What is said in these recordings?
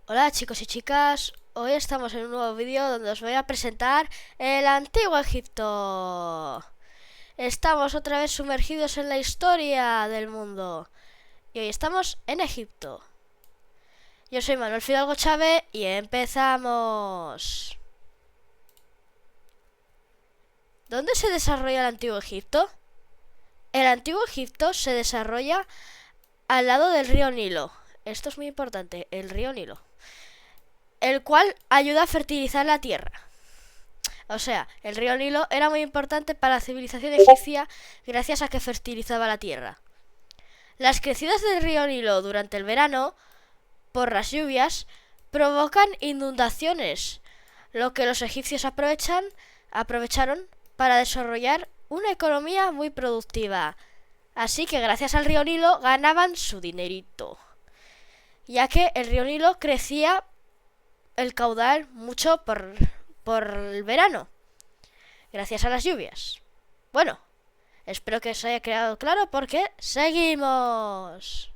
Hola chicos y chicas, hoy estamos en un nuevo vídeo donde os voy a presentar el antiguo Egipto. Estamos otra vez sumergidos en la historia del mundo y hoy estamos en Egipto. Yo soy Manuel Fidalgo Chávez y empezamos. ¿Dónde se desarrolla el antiguo Egipto? El antiguo Egipto se desarrolla al lado del río Nilo. Esto es muy importante, el río Nilo, el cual ayuda a fertilizar la tierra. O sea, el río Nilo era muy importante para la civilización egipcia gracias a que fertilizaba la tierra. Las crecidas del río Nilo durante el verano, por las lluvias, provocan inundaciones, lo que los egipcios aprovecharon para desarrollar una economía muy productiva. Así que gracias al río Nilo ganaban su dinerito, ya que el río Nilo crecía el caudal mucho por el verano, gracias a las lluvias. Bueno, espero que os haya quedado claro porque seguimos.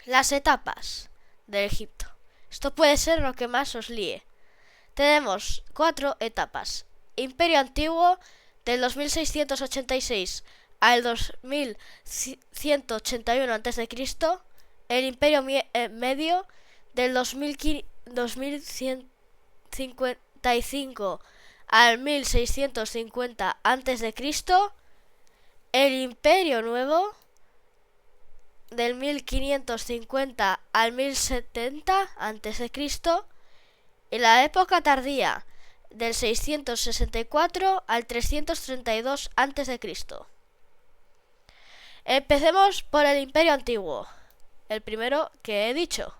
Las etapas del Egipto. Esto puede ser lo que más os líe. Tenemos 4 etapas. Imperio Antiguo del 2686 al 2181 a.C. El Imperio Medio del 2155 al 1650 a.C. El Imperio Nuevo del 1550 al 1070 a.C. y la época tardía del 664 al 332 a.C. Empecemos por el Imperio Antiguo, el primero que he dicho.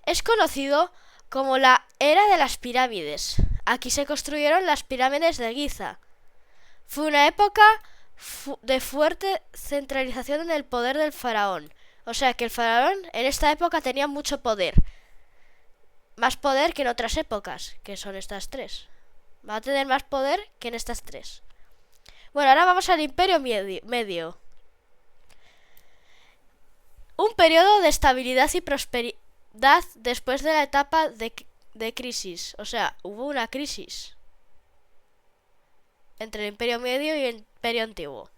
Es conocido como la Era de las Pirámides. Aquí se construyeron las pirámides de Giza. Fue una época de fuerte centralización en el poder del faraón. O sea que el faraón en esta época tenía mucho poder. Más poder que en otras épocas, que son estas tres. Va a tener más poder que en estas tres. Bueno, ahora vamos al Imperio Medio. Un periodo de estabilidad y prosperidad después de la etapa de crisis. O sea, hubo una crisis entre el Imperio Medio y el Imperio Antiguo.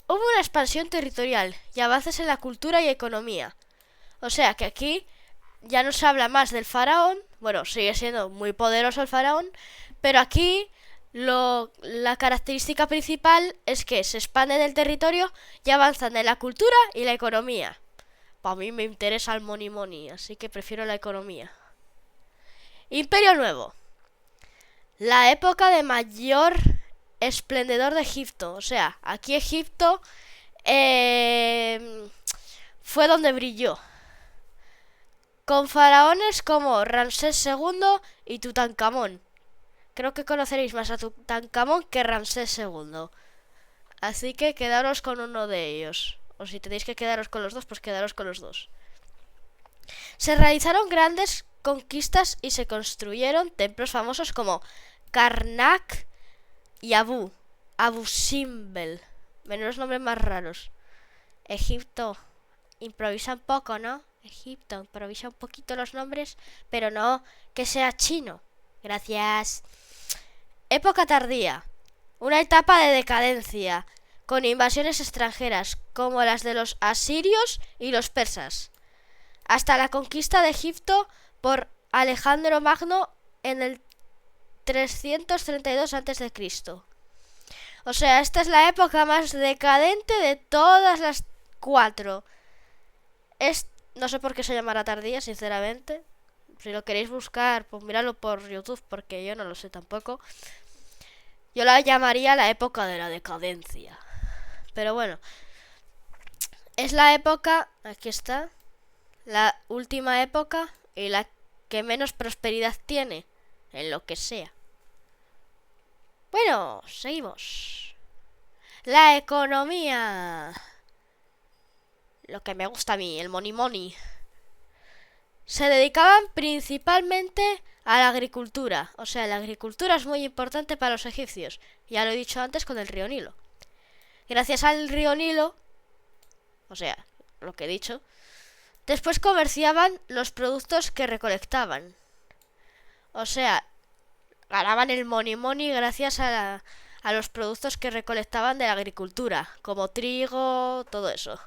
Hubo una expansión territorial y avances en la cultura y economía. O sea que aquí ya no se habla más del faraón. Bueno, sigue siendo muy poderoso el faraón, pero aquí la característica principal es que se expanden el territorio y avanzan en la cultura y la economía. Para mí me interesa el money, así que prefiero la economía. Imperio Nuevo. La época de mayor esplendor de Egipto. O sea, aquí Egipto fue donde brilló, con faraones como Ramsés II y Tutankamón. Creo que conoceréis más a Tutankamón que Ramsés II. Así que quedaros con uno de ellos. O si tenéis que quedaros con los dos, pues quedaros con los dos. Se realizaron grandes conquistas y se construyeron templos famosos como Karnak y Abu Simbel. Menos nombres más raros. Egipto improvisa un poco, ¿no? Egipto improvisa un poquito los nombres, pero no que sea chino. Gracias. Época tardía. Una etapa de decadencia, con invasiones extranjeras, como las de los asirios y los persas, hasta la conquista de Egipto por Alejandro Magno en el 332 a.C. O sea, esta es la época más decadente de todas las 4. No sé por qué se llamará tardía, sinceramente. Si lo queréis buscar, pues miradlo por YouTube, porque yo no lo sé tampoco. Yo la llamaría la época de la decadencia. Pero bueno, es la época, aquí está, la última época y la que menos prosperidad tiene, en lo que sea. Bueno, seguimos. La economía. Lo que me gusta a mí, el money. Se dedicaban principalmente a la agricultura. O sea, la agricultura es muy importante para los egipcios. Ya lo he dicho antes con el río Nilo. Gracias al río Nilo, o sea, lo que he dicho, Después comerciaban los productos que recolectaban. O sea, ganaban el money gracias a los productos que recolectaban de la agricultura, como trigo, todo eso.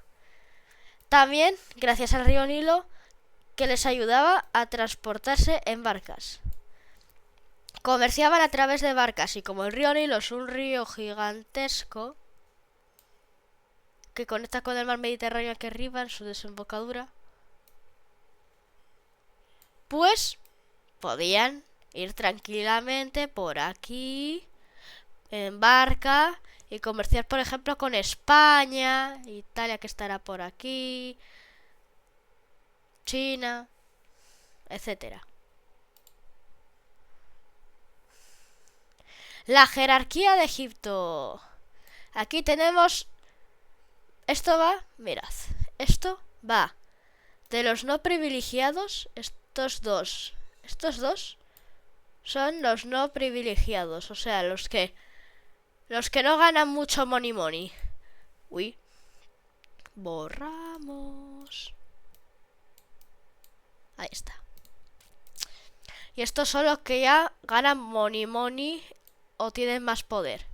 También gracias al río Nilo, que les ayudaba a transportarse en barcas. Comerciaban a través de barcas y como el río Nilo es un río gigantesco que conecta con el mar Mediterráneo aquí arriba en su desembocadura, pues podían ir tranquilamente por aquí en barca y comerciar, por ejemplo, con España, Italia que estará por aquí, China, etcétera. La jerarquía de Egipto. Aquí tenemos... Esto va, mirad, esto va de los no privilegiados, estos dos son los no privilegiados, o sea, los que no ganan mucho money. Uy, borramos. Ahí está. Y estos son los que ya ganan money o tienen más poder.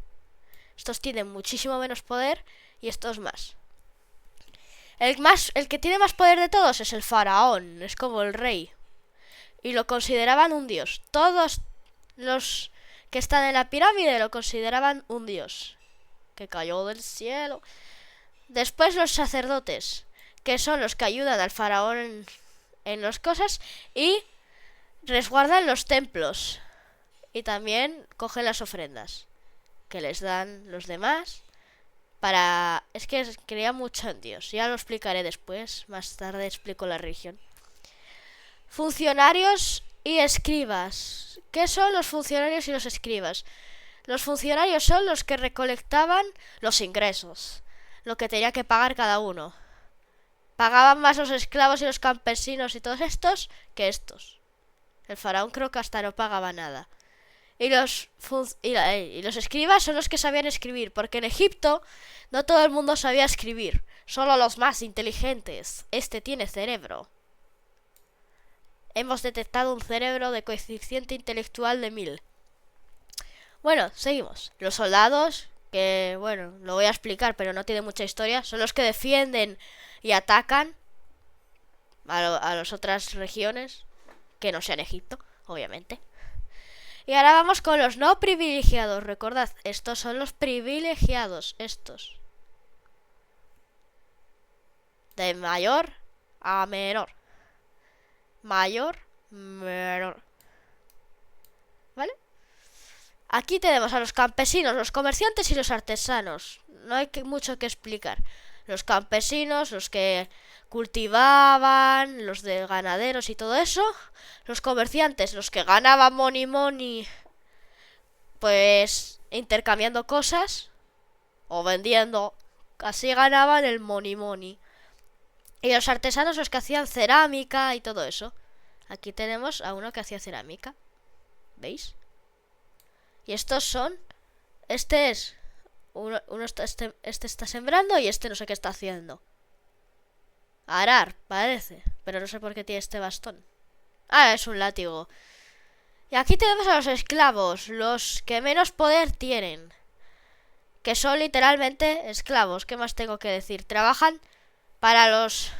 Estos tienen muchísimo menos poder y estos más. El que tiene más poder de todos es el faraón, es como el rey. Y lo consideraban un dios. Todos los que están en la pirámide lo consideraban un dios, que cayó del cielo. Después los sacerdotes, que son los que ayudan al faraón en las cosas y resguardan los templos. Y también cogen las ofrendas que les dan los demás. Es que creía mucho en Dios. Ya lo explicaré después. Más tarde explico la religión. Funcionarios y escribas. ¿Qué son los funcionarios y los escribas? Los funcionarios son los que recolectaban los ingresos, lo que tenía que pagar cada uno. Pagaban más los esclavos y los campesinos y todos estos que estos. El faraón creo que hasta no pagaba nada. Y los escribas son los que sabían escribir, porque en Egipto no todo el mundo sabía escribir, solo los más inteligentes. Este tiene cerebro. Hemos detectado un cerebro de coeficiente intelectual de 1000. Bueno, seguimos. Los soldados, que bueno, lo voy a explicar, pero no tiene mucha historia, son los que defienden y atacan a las otras regiones, que no sean Egipto, obviamente. Y ahora vamos con los no privilegiados. Recordad, estos son los privilegiados. Estos. De mayor a menor. Mayor, menor. ¿Vale? Aquí tenemos a los campesinos, los comerciantes y los artesanos. No hay mucho que explicar. Los campesinos, los que cultivaban, los de ganaderos y todo eso. Los comerciantes, los que ganaban money, pues intercambiando cosas o vendiendo. Así ganaban el money. Y los artesanos, los que hacían cerámica y todo eso. Aquí tenemos a uno que hacía cerámica. ¿Veis? Y estos son... Este es... Este está sembrando y este no sé qué está haciendo. Arar, parece. Pero no sé por qué tiene este bastón. Ah, es un látigo. Y aquí tenemos a los esclavos, los que menos poder tienen. Que son literalmente esclavos. ¿Qué más tengo que decir? Trabajan para los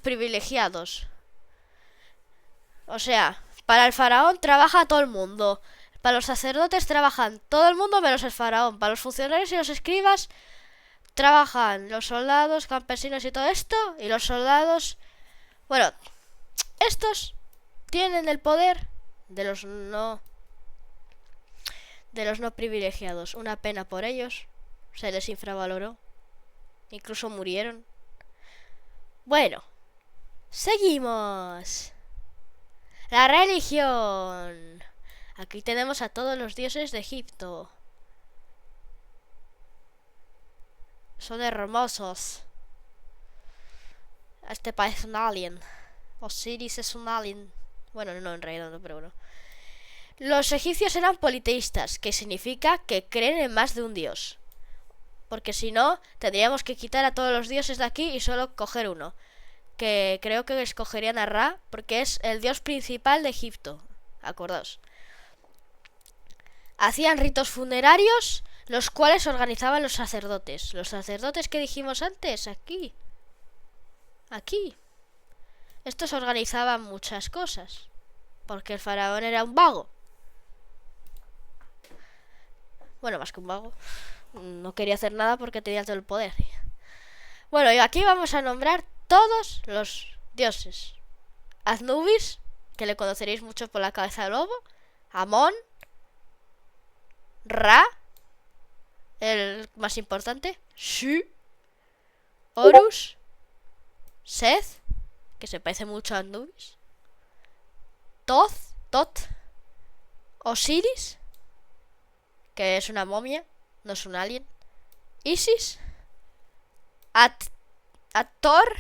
privilegiados. O sea, para el faraón trabaja todo el mundo. Para los sacerdotes trabajan todo el mundo menos el faraón. Para los funcionarios y los escribas trabajan los soldados, campesinos y todo esto. Y los soldados... Bueno, estos tienen el poder de los no privilegiados. Una pena por ellos. Se les infravaloró. Incluso murieron. Bueno, seguimos. La religión. Aquí tenemos a todos los dioses de Egipto. Son hermosos. Este parece un alien. Osiris es un alien. Bueno, no, en realidad no, pero bueno. Los egipcios eran politeístas, que significa que creen en más de un dios. Porque si no, tendríamos que quitar a todos los dioses de aquí y solo coger uno. que creo que escogerían a Ra porque es el dios principal de Egipto. Acordaos. Hacían ritos funerarios, los cuales organizaban los sacerdotes. Los sacerdotes que dijimos antes, aquí. Estos organizaban muchas cosas, porque el faraón era un vago. Bueno, más que un vago. No quería hacer nada porque tenía todo el poder. Bueno, y aquí vamos a nombrar todos los dioses. Anubis, que le conoceréis mucho por la cabeza de lobo. Amón. Ra, el más importante. Shu. Horus. Seth, que se parece mucho a Anubis. Tot. Osiris, que es una momia, no es un alien. Isis. Ator.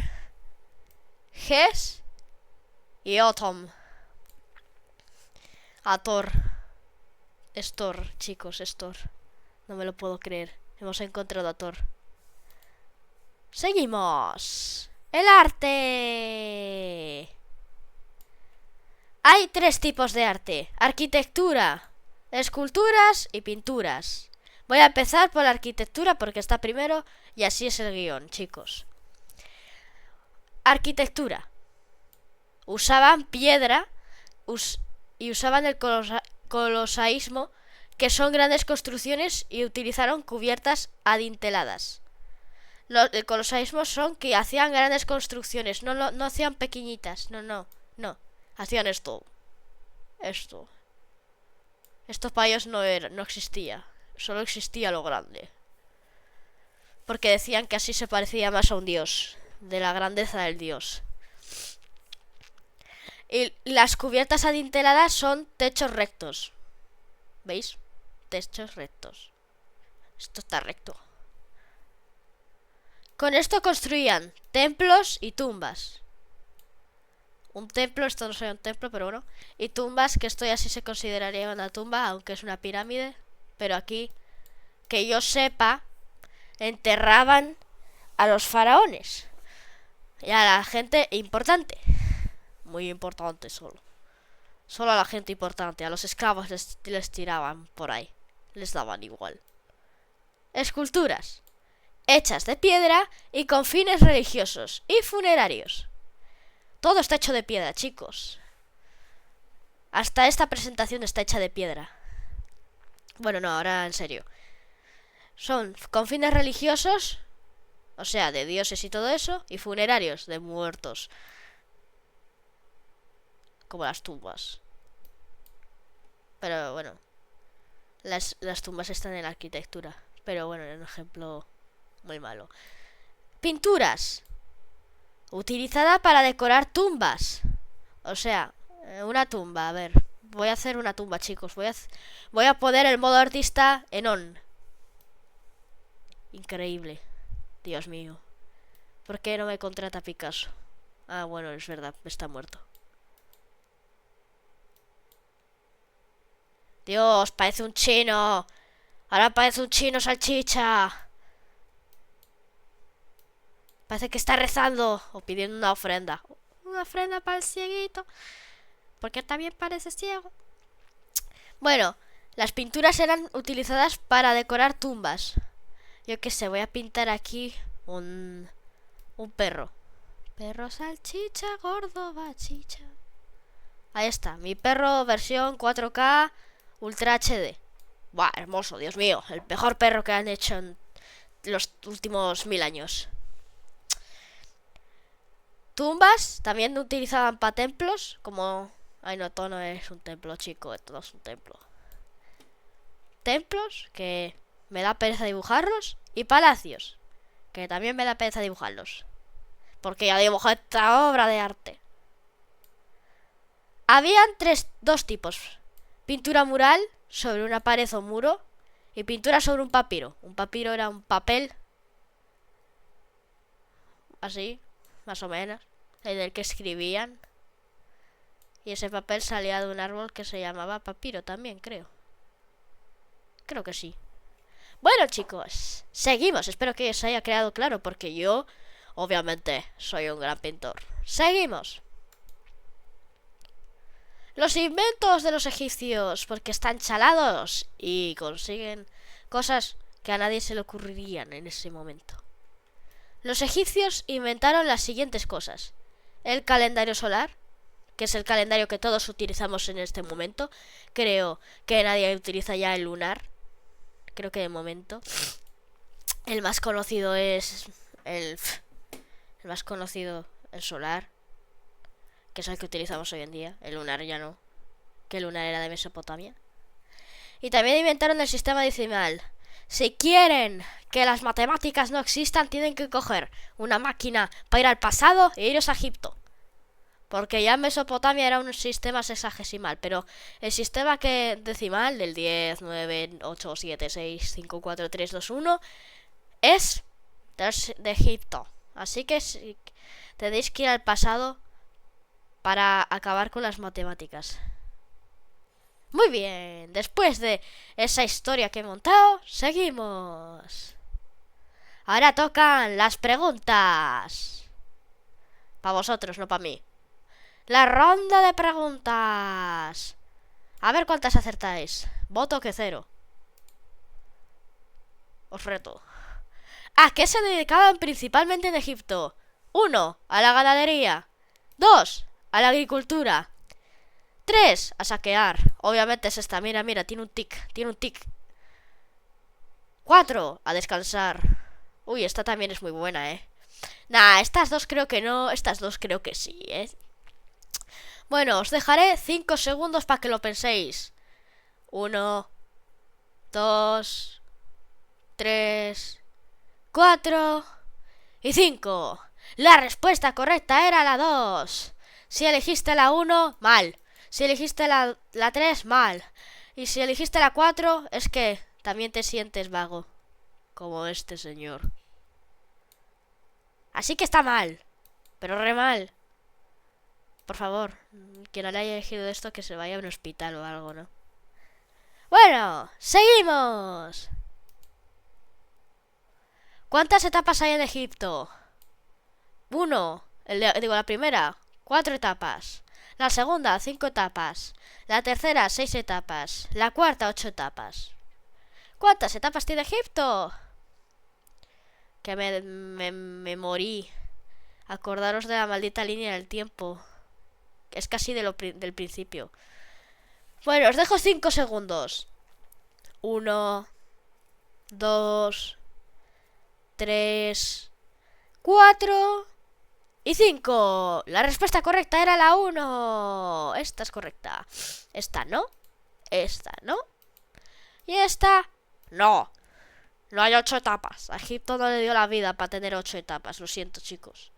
Ges. Y Otom. Ator. Es Thor, chicos, es Thor. No me lo puedo creer. Hemos encontrado a Thor. Seguimos. El arte. Hay 3 tipos de arte: arquitectura, esculturas y pinturas. Voy a empezar por la arquitectura porque está primero y así es el guión, chicos. Arquitectura. Usaban piedra y usaban el colosaísmo, que son grandes construcciones, y utilizaron cubiertas adinteladas. El colosaísmo son que hacían grandes construcciones, no hacían pequeñitas, no. Hacían esto. Esto para ellos no existía. Solo existía lo grande. Porque decían que así se parecía más a un dios. De la grandeza del dios. Y las cubiertas adinteladas son techos rectos. ¿Veis? Techos rectos. Esto está recto. Con esto construían templos y tumbas. Un templo, esto no sería un templo, pero bueno. Y tumbas, que esto ya sí se consideraría una tumba, aunque es una pirámide. Pero aquí, que yo sepa, enterraban a los faraones. Y a la gente importante. Muy importante solo. Solo a la gente importante. A los esclavos les tiraban por ahí. Les daban igual. Esculturas. Hechas de piedra y con fines religiosos y funerarios. Todo está hecho de piedra, chicos. Hasta esta presentación está hecha de piedra. Bueno, no, ahora en serio. Son con fines religiosos, o sea, de dioses y todo eso, y funerarios, de muertos. Como las tumbas. Pero bueno, las tumbas están en la arquitectura. Pero bueno, es un ejemplo muy malo. Pinturas. Utilizada para decorar tumbas. O sea, una tumba. A ver, voy a hacer una tumba, chicos. Voy a poner el modo artista en on. Increíble. Dios mío. ¿Por qué no me contrata Picasso? Ah, bueno, es verdad, está muerto. Dios, parece un chino. Ahora parece un chino salchicha. Parece que está rezando o pidiendo una ofrenda. Una ofrenda para el cieguito. Porque también parece ciego. Bueno, las pinturas eran utilizadas para decorar tumbas. Yo qué sé, voy a pintar aquí un perro. Perro salchicha, gordo bachicha. Ahí está, mi perro versión 4K Ultra HD. Buah, hermoso, Dios mío. El mejor perro que han hecho en los últimos 1000 años. Tumbas también utilizaban para templos, como... Ay, no, todo no es un templo, chico, todo es un templo. Templos, que me da pereza dibujarlos, y palacios, que también me da pereza dibujarlos. Porque ya dibujé esta obra de arte. Habían dos tipos. Pintura mural sobre una pared o muro, y pintura sobre un papiro. Un papiro era un papel así, más o menos, en el que escribían. Y ese papel salía de un árbol que se llamaba papiro también, creo. Creo que sí. Bueno, chicos, seguimos. Espero que os haya quedado claro, porque yo Obviamente, soy un gran pintor. Seguimos. Los inventos de los egipcios, porque están chalados y consiguen cosas que a nadie se le ocurrirían en ese momento. Los egipcios inventaron las siguientes cosas. El calendario solar, que es el calendario que todos utilizamos en este momento. Creo que nadie utiliza ya el lunar. Creo que de momento. El más conocido es el más conocido, el solar, que es el que utilizamos hoy en día. El lunar ya no, que el lunar era de Mesopotamia. Y también inventaron el sistema decimal. Si quieren que las matemáticas no existan, tienen que coger una máquina para ir al pasado e iros a Egipto. Porque ya en Mesopotamia era un sistema sexagesimal, pero el sistema que decimal del 10, 9, 8, 7, 6, 5, 4, 3, 2, 1 es de Egipto. Así que tenéis que ir al pasado para acabar con las matemáticas. Muy bien, después de esa historia que he montado, seguimos. Ahora tocan las preguntas. Para vosotros, no para mí. La ronda de preguntas. A ver cuántas acertáis. Voto que 0. Os reto. ¿A qué se dedicaban principalmente en Egipto? 1. A la ganadería. 2. A la agricultura. 3. A saquear. Obviamente es esta. Mira, tiene un tic. 4. A descansar. Uy, esta también es muy buena, Nah, estas dos creo que no. Estas dos creo que sí, Bueno, os dejaré 5 segundos para que lo penséis. 1, 2, 3, 4 y 5. La respuesta correcta era la 2. Si elegiste la 1, mal. Si elegiste la 3, mal. Y si elegiste la 4, es que también te sientes vago. Como este señor. Así que está mal. Pero re mal. Por favor, quien no le haya elegido esto, que se vaya a un hospital o algo, ¿no? Bueno, seguimos. ¿Cuántas etapas hay en Egipto? 1. La primera, 4 etapas. La segunda, 5 etapas. La tercera, 6 etapas. La cuarta, 8 etapas. ¿Cuántas etapas tiene Egipto? Que me morí. Acordaros de la maldita línea del tiempo. Es casi del principio. Bueno, os dejo 5 segundos. 1, 2, 3, 4 y 5. La respuesta correcta era la 1. Esta es correcta. Esta no. Esta no. Y esta no. No hay 8 etapas. A Egipto no le dio la vida para tener 8 etapas. Lo siento, chicos.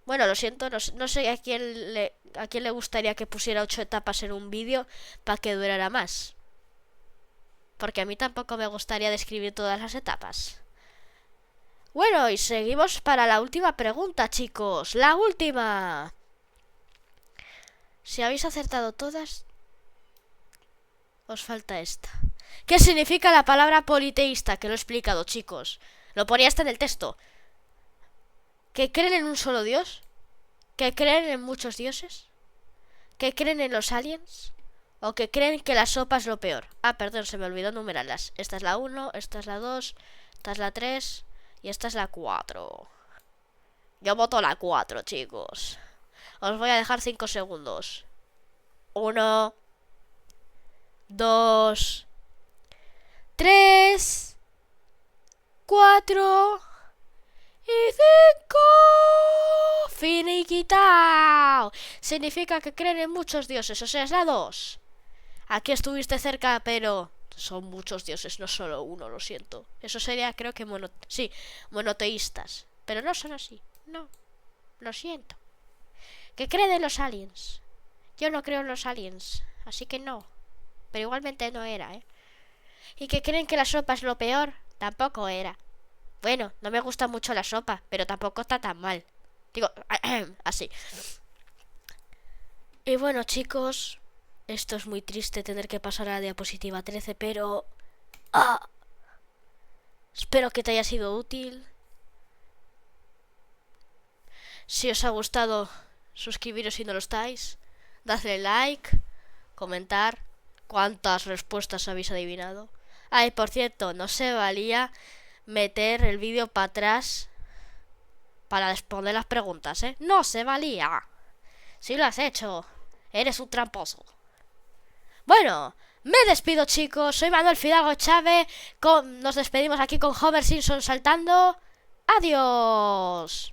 Bueno, lo siento, no sé a quién le gustaría que pusiera 8 etapas en un vídeo para que durara más. Porque a mí tampoco me gustaría describir todas las etapas. Bueno, y seguimos para la última pregunta, chicos. La última. Si habéis acertado todas, os falta esta. ¿Qué significa la palabra politeísta? Que lo he explicado, chicos. Lo ponía hasta en el texto. ¿Que creen en un solo dios? ¿Que creen en muchos dioses? ¿Que creen en los aliens? ¿O que creen que la sopa es lo peor? Ah, perdón, se me olvidó numerarlas. Esta es la 1, esta es la 2, esta es la 3 y esta es la 4. Yo voto la 4, chicos. Os voy a dejar 5 segundos. 1, 2, 3, 4 y 5. Finiquitao. Significa que creen en muchos dioses, o sea, es la 2. Aquí estuviste cerca, pero son muchos dioses, no solo uno, lo siento. Eso sería, creo que monoteístas. Pero no son así, no. Lo siento. ¿Que creen en los aliens? Yo no creo en los aliens, así que no. Pero igualmente no era, ¿Y que creen que la sopa es lo peor? Tampoco era. Bueno, no me gusta mucho la sopa, pero tampoco está tan mal. Digo, así. Y bueno, chicos, esto es muy triste tener que pasar a la diapositiva 13, pero... espero que te haya sido útil. Si os ha gustado, suscribiros si no lo estáis. Dadle like, comentar cuántas respuestas habéis adivinado. Ay, por cierto, no se valía meter el vídeo para atrás para responder las preguntas, ¿eh? No se valía. Si lo has hecho, eres un tramposo. Bueno, me despido, chicos. Soy Manuel Fidalgo Chávez. Nos despedimos aquí con Homer Simpson saltando. ¡Adiós!